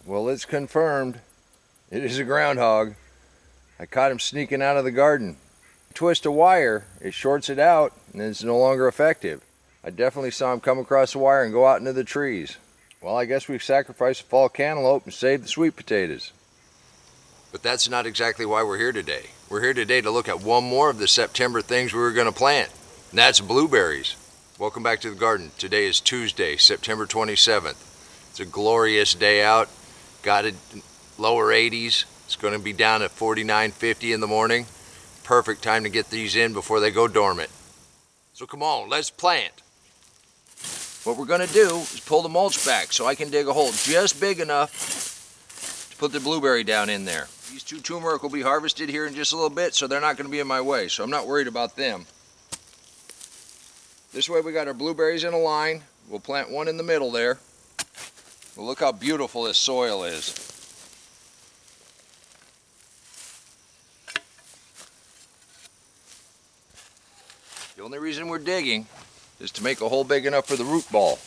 Well, it's confirmed. It is a groundhog. I caught him sneaking out of the garden. Twist a wire, it shorts it out, and it's no longer effective. I definitely saw him come across the wire and go out into the trees. Well, I guess we've sacrificed the fall cantaloupe and saved the sweet potatoes. But that's not exactly why we're here today. We're here today to look at one more of the September things we were going to plant, and that's blueberries. Welcome back to the garden. Today is Tuesday, September 27th. It's a glorious day out. Got it lower 80s. It's going to be down at 49, 50 in the morning. Perfect time to get these in before they go dormant. So come on, let's plant. What we're going to do is pull the mulch back so I can dig a hole just big enough to put the blueberry down in there. These two turmeric will be harvested here in just a little bit, so they're not going to be in my way, so I'm not worried about them. This way we got our blueberries in a line. We'll plant one in the middle there. Well, look how beautiful this soil is. The only reason we're digging is to make a hole big enough for the root ball.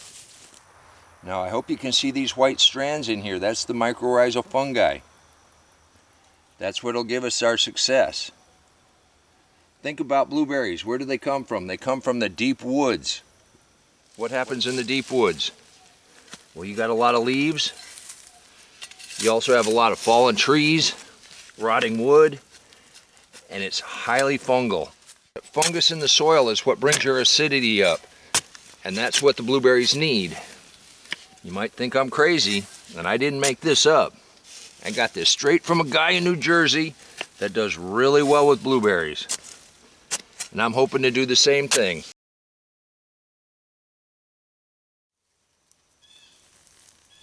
Now I hope you can see these white strands in here. That's the mycorrhizal fungi. That's what'll give us our success. Think about blueberries. Where do they come from? They come from the deep woods. What happens in the deep woods? Well, you got a lot of leaves. You also have a lot of fallen trees, rotting wood, and it's highly fungal. Fungus in the soil is what brings your acidity up, and that's what the blueberries need. You might think I'm crazy, and I didn't make this up. I got this straight from a guy in New Jersey that does really well with blueberries. And I'm hoping to do the same thing.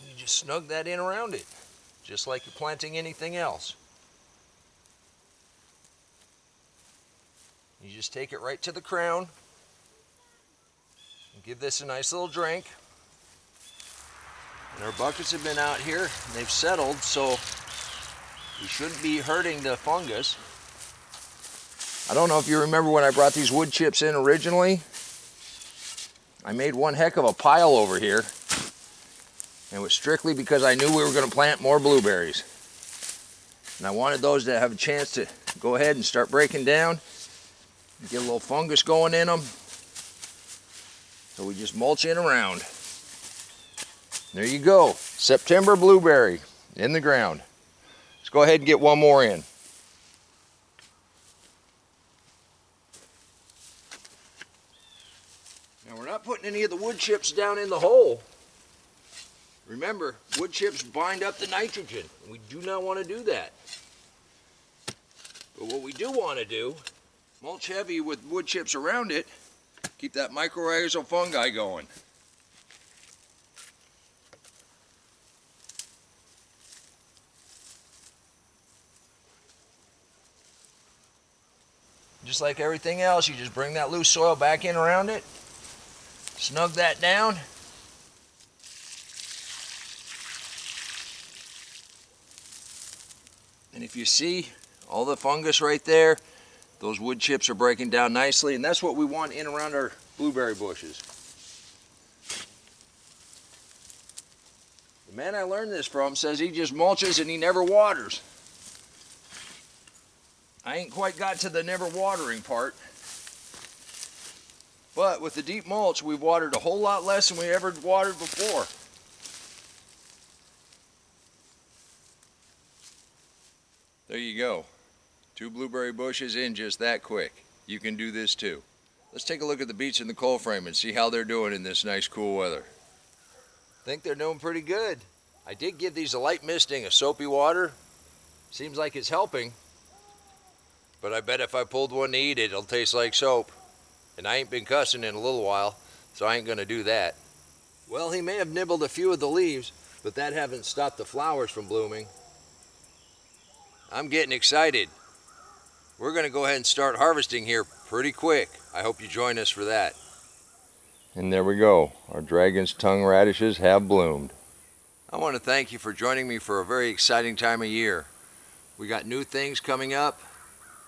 You just snug that in around it, just like you're planting anything else. You just take it right to the crown and give this a nice little drink. And our buckets have been out here and they've settled, so we shouldn't be hurting the fungus. I don't know if you remember when I brought these wood chips in originally. I made one heck of a pile over here. And it was strictly because I knew we were going to plant more blueberries. And I wanted those to have a chance to go ahead and start breaking down. Get a little fungus going in them. So we just mulch in around. There you go. September blueberry in the ground. Let's go ahead and get one more in. Now we're not putting any of the wood chips down in the hole. Remember, wood chips bind up the nitrogen. We do not want to do that. But what we do want to do, mulch heavy with wood chips around it, keep that mycorrhizal fungi going. Just like everything else, you just bring that loose soil back in around it, snug that down. And if you see all the fungus right there, those wood chips are breaking down nicely, and that's what we want in around our blueberry bushes. The man I learned this from says he just mulches and he never waters. I ain't quite got to the never watering part. But with the deep mulch, we've watered a whole lot less than we ever watered before. There you go. 2 blueberry bushes in just that quick. You can do this too. Let's take a look at the beets in the cold frame and see how they're doing in this nice cool weather. I think they're doing pretty good. I did give these a light misting of soapy water. Seems like it's helping. But I bet if I pulled one to eat it, it'll taste like soap. And I ain't been cussing in a little while, so I ain't gonna do that. Well, he may have nibbled a few of the leaves, but that haven't stopped the flowers from blooming. I'm getting excited. We're gonna go ahead and start harvesting here pretty quick. I hope you join us for that. And there we go. Our dragon's tongue radishes have bloomed. I want to thank you for joining me for a very exciting time of year. We got new things coming up.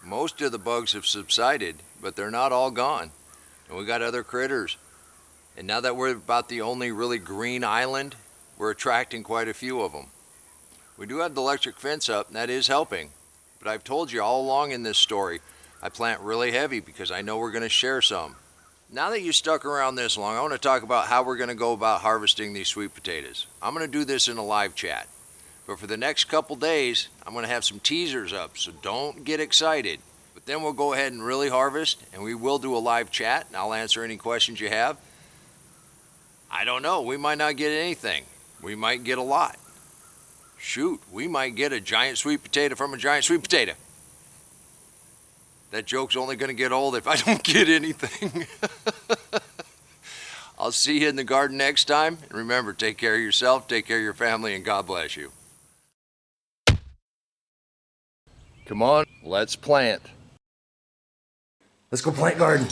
Most of the bugs have subsided, but they're not all gone. And we got other critters. And now that we're about the only really green island, we're attracting quite a few of them. We do have the electric fence up, and that is helping. But I've told you all along in this story, I plant really heavy because I know we're going to share some. Now that you stuck around this long, I want to talk about how we're going to go about harvesting these sweet potatoes. I'm going to do this in a live chat. But for the next couple days, I'm going to have some teasers up, so don't get excited. But then we'll go ahead and really harvest, and we will do a live chat, and I'll answer any questions you have. I don't know, we might not get anything. We might get a lot. Shoot, we might get a giant sweet potato from a giant sweet potato. That joke's only going to get old if I don't get anything. I'll see you in the garden next time. And remember, take care of yourself, take care of your family, and God bless you. Come on, let's plant. Let's go plant garden.